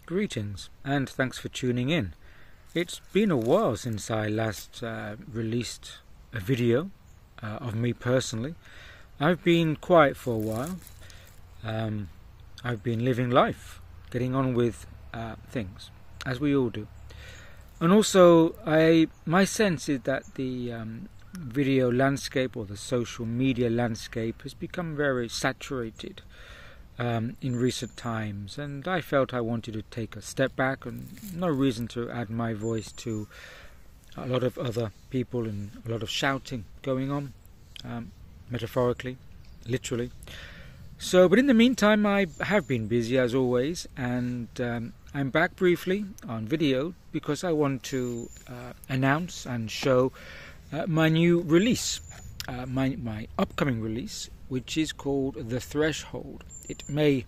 Greetings and thanks for tuning in. It's been a while since I last released a video of me personally. I've been quiet for a while. I've been living life, getting on with things, as we all do. And also, my sense is that the video landscape or the social media landscape has become very saturated in recent times, and I felt I wanted to take a step back, and no reason to add my voice to a lot of other people and a lot of shouting going on, metaphorically, literally. But in the meantime, I have been busy as always, and I'm back briefly on video because I want to announce and show my new release, my upcoming release, which is called The Threshold. It may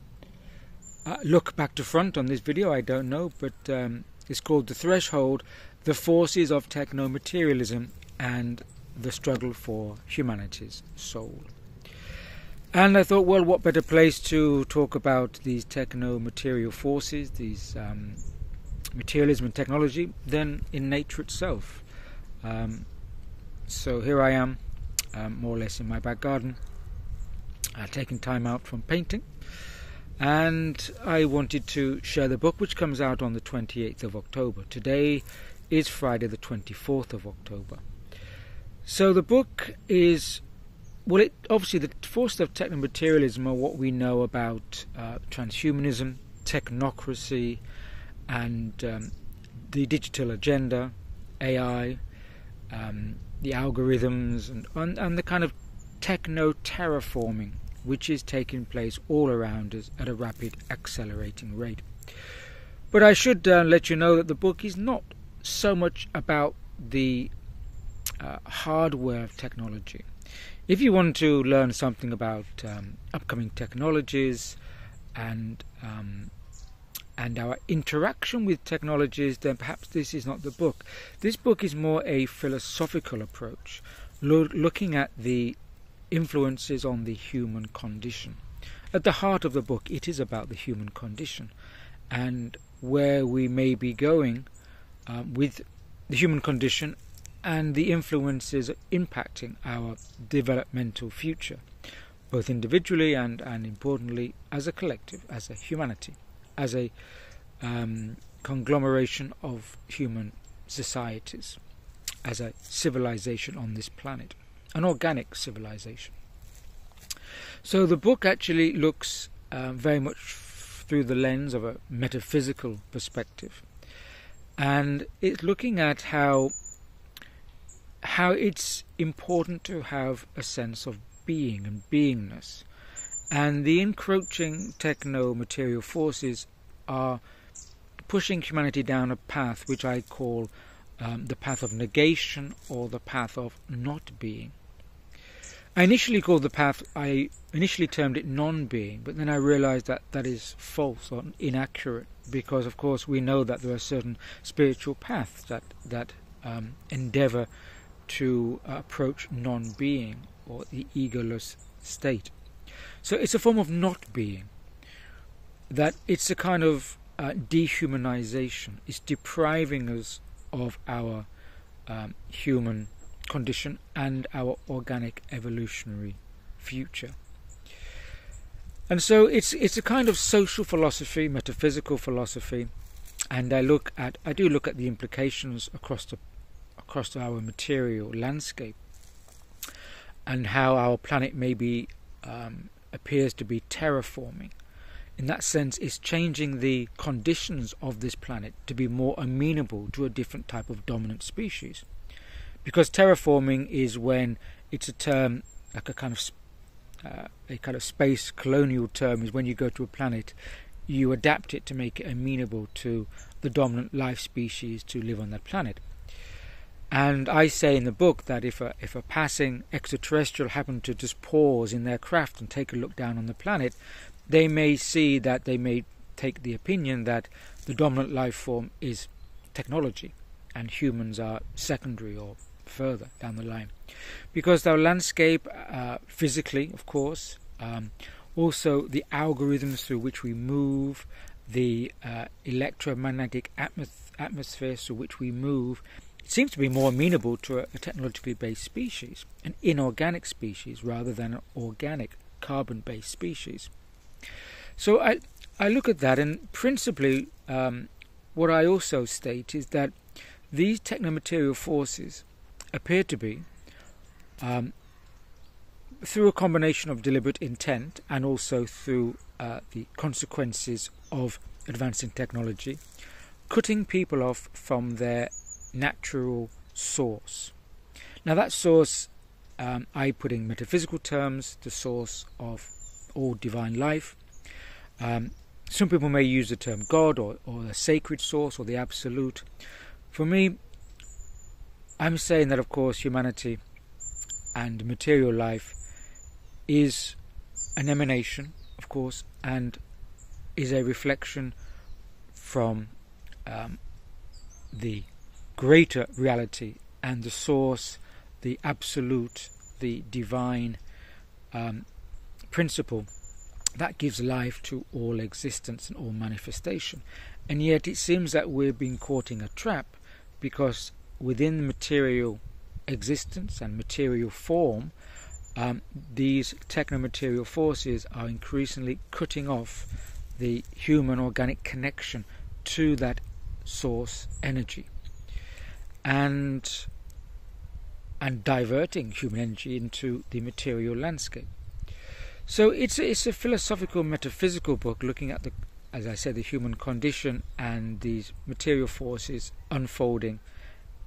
look back to front on this video, I don't know, but it's called The Threshold, The Forces of Techno-Materialism and the Struggle for Humanity's Soul. And I thought, well, what better place to talk about these techno-material forces, these materialism and technology, than in nature itself. So here I am, more or less in my back garden, taking time out from painting, and I wanted to share the book, which comes out on the 28th of October. Today is Friday the 24th of October. So the book is, well, obviously the forces of techno-materialism are what we know about transhumanism, technocracy, and the digital agenda, AI, the algorithms, and the kind of techno-terraforming which is taking place all around us at a rapid accelerating rate. But I should let you know that the book is not so much about the hardware of technology. If you want to learn something about upcoming technologies and our interaction with technologies, then perhaps this is not the book. This book is more a philosophical approach, looking at the influences on the human condition. At the heart of the book, it is about the human condition and where we may be going with the human condition and the influences impacting our developmental future, both individually and importantly as a collective, as a humanity, as a conglomeration of human societies, as a civilization on this planet, an organic civilization. So the book actually looks very much through the lens of a metaphysical perspective, and it's looking at how it's important to have a sense of being and beingness, and the encroaching techno-material forces are pushing humanity down a path which I call the path of negation, or the path of not being. I initially termed it non-being, but then I realized that that is false or inaccurate, because of course we know that there are certain spiritual paths that endeavor to approach non-being, or the egoless state. So it's a form of not being, that it's a kind of dehumanization. It's depriving us of our human condition and our organic evolutionary future. And so it's a kind of social philosophy, metaphysical philosophy, and I do look at the implications across our material landscape, and how our planet maybe appears to be terraforming. In that sense, it's changing the conditions of this planet to be more amenable to a different type of dominant species. Because terraforming is when it's a term, like a kind of space colonial term, is when you go to a planet, you adapt it to make it amenable to the dominant life species to live on that planet. And I say in the book that if a passing extraterrestrial happened to just pause in their craft and take a look down on the planet, they may take the opinion that the dominant life form is technology and humans are secondary or further down the line. Because our landscape, physically, of course, also the algorithms through which we move, the electromagnetic atmosphere through which we move, it seems to be more amenable to a technologically based species, an inorganic species rather than an organic carbon-based species. So I look at that, and principally what I also state is that these technomaterial forces appear to be, through a combination of deliberate intent and also through the consequences of advancing technology, cutting people off from their natural source. Now that source, I put in metaphysical terms, the source of all divine life. Some people may use the term God or the sacred source or the absolute. For me, I'm saying that, of course, humanity and material life is an emanation, of course, and is a reflection from the greater reality and the source, the absolute, the divine principle that gives life to all existence and all manifestation. And yet it seems that we're being caught in a trap, because within the material existence and material form, these technomaterial forces are increasingly cutting off the human organic connection to that source energy, and diverting human energy into the material landscape. So it's a philosophical, metaphysical book looking at as I said, the human condition and these material forces unfolding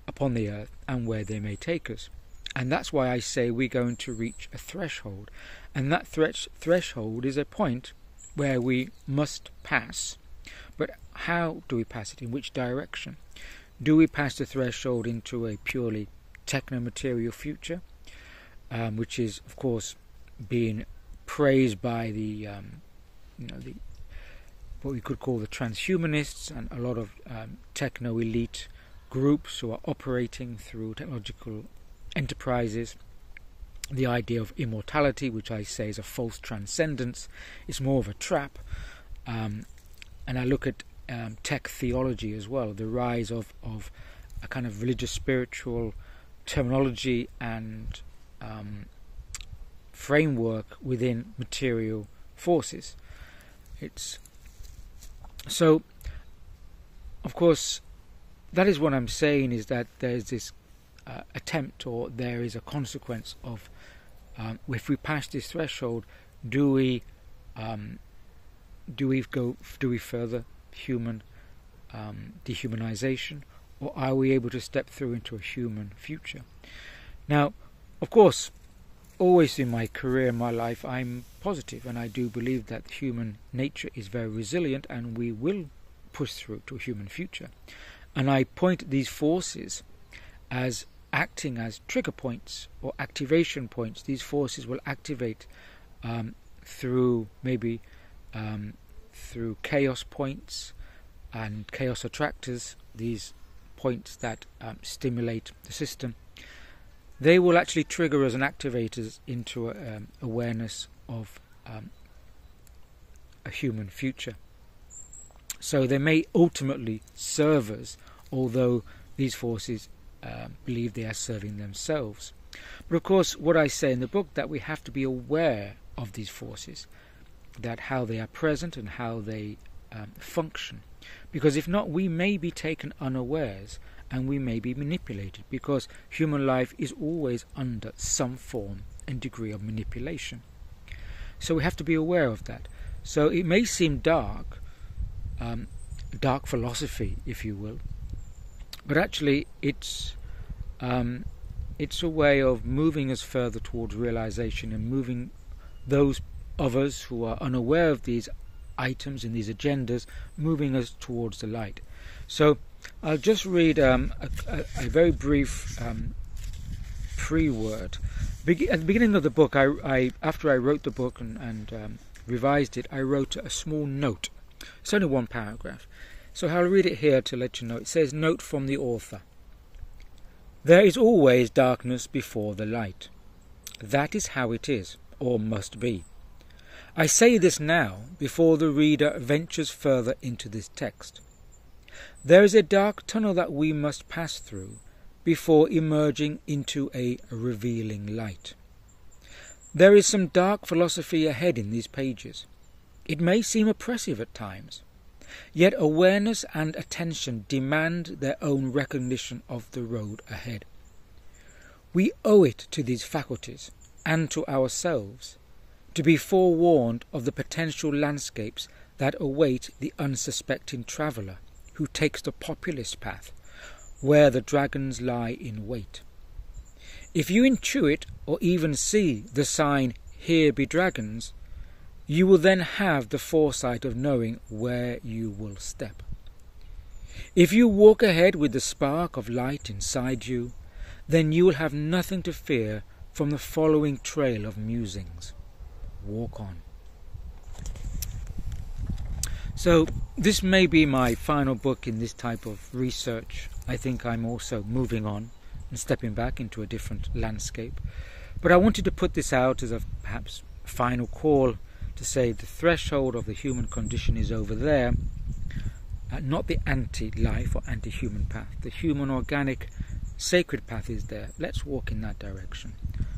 upon the earth and where they may take us. And that's why I say we're going to reach a threshold, and that threshold is a point where we must pass. But how do we pass it? In which direction? Do we pass the threshold into a purely technomaterial future, which is, of course, being praised by the what we could call the transhumanists and a lot of techno-elite groups who are operating through technological enterprises? The idea of immortality, which I say is a false transcendence, is more of a trap. And I look at tech theology as well, the rise of a kind of religious spiritual terminology and framework within material forces. So, of course, that is what I'm saying, is that there's this attempt, or there is a consequence of if we pass this threshold, do we further human dehumanization, or are we able to step through into a human future? Now, of course, always in my career, in my life, I'm positive, and I do believe that human nature is very resilient, and we will push through to a human future. And I point at these forces as acting as trigger points or activation points. These forces will activate through maybe through chaos points and chaos attractors, these points that stimulate the system. They will actually trigger us and activate us into awareness of a human future. So they may ultimately serve us, although these forces believe they are serving themselves. But of course, what I say in the book, that we have to be aware of these forces, that how they are present and how they function. Because if not, we may be taken unawares and we may be manipulated, because human life is always under some form and degree of manipulation. So we have to be aware of that. So it may seem dark, dark philosophy, if you will, but actually it's a way of moving us further towards realization, and moving those of us who are unaware of these items and these agendas, moving us towards the light. So I'll just read a very brief pre-word. At the beginning of the book, after I wrote the book and revised it, I wrote a small note. It's only one paragraph. So I'll read it here to let you know. It says, "Note from the author. There is always darkness before the light. That is how it is, or must be. I say this now before the reader ventures further into this text. There is a dark tunnel that we must pass through before emerging into a revealing light. There is some dark philosophy ahead in these pages. It may seem oppressive at times, yet awareness and attention demand their own recognition of the road ahead. We owe it to these faculties and to ourselves to be forewarned of the potential landscapes that await the unsuspecting traveller who takes the populist path, where the dragons lie in wait. If you intuit or even see the sign, "Here be dragons," you will then have the foresight of knowing where you will step. If you walk ahead with the spark of light inside you, then you will have nothing to fear from the following trail of musings. Walk on. So this may be my final book in this type of research. I think I'm also moving on and stepping back into a different landscape. But I wanted to put this out as a perhaps final call to say the threshold of the human condition is over there, not the anti-life or anti-human path. The human organic sacred path is there. Let's walk in that direction.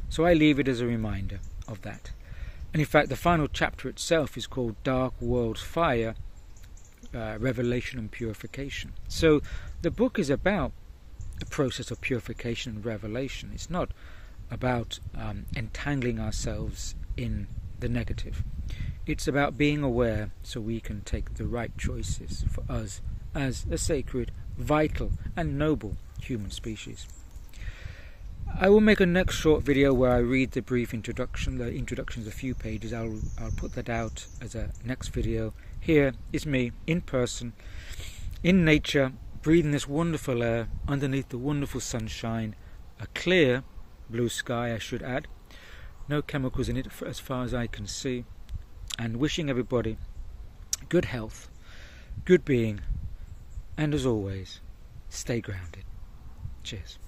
So I leave it as a reminder of that. And in fact, the final chapter itself is called Dark World's Fire, Revelation and Purification. So the book is about the process of purification and revelation. It's not about entangling ourselves in the negative. It's about being aware so we can take the right choices for us as a sacred, vital and noble human species. I will make a next short video where I read the brief introduction. The introduction is a few pages. I'll put that out as a next video. Here is me in person, in nature, breathing this wonderful air underneath the wonderful sunshine, a clear blue sky I should add, no chemicals in it as far as I can see, and wishing everybody good health, good being, and as always, stay grounded. Cheers.